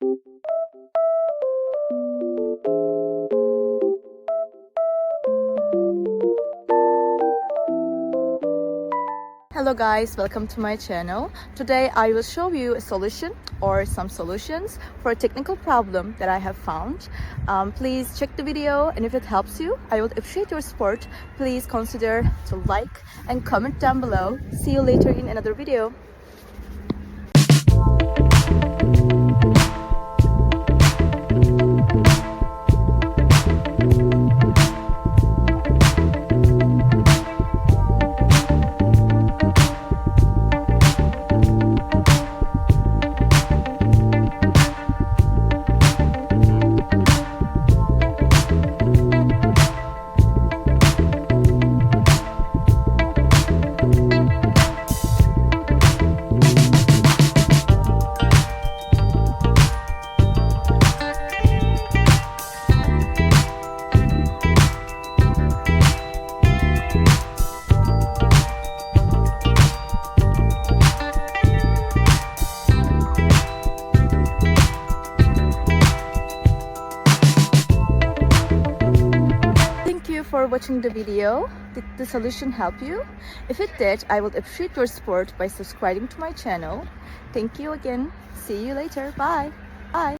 Hello guys, welcome to my channel. Today I will show you a solution or some solutions for a technical problem that I have found. Please check the video, and if it helps you, I would appreciate your support. Please consider to like and comment down below. See you later in another video. For watching the video. Did the solution help you? If it did, I would appreciate your support by subscribing to my channel. Thank you again. See you later. Bye. Bye.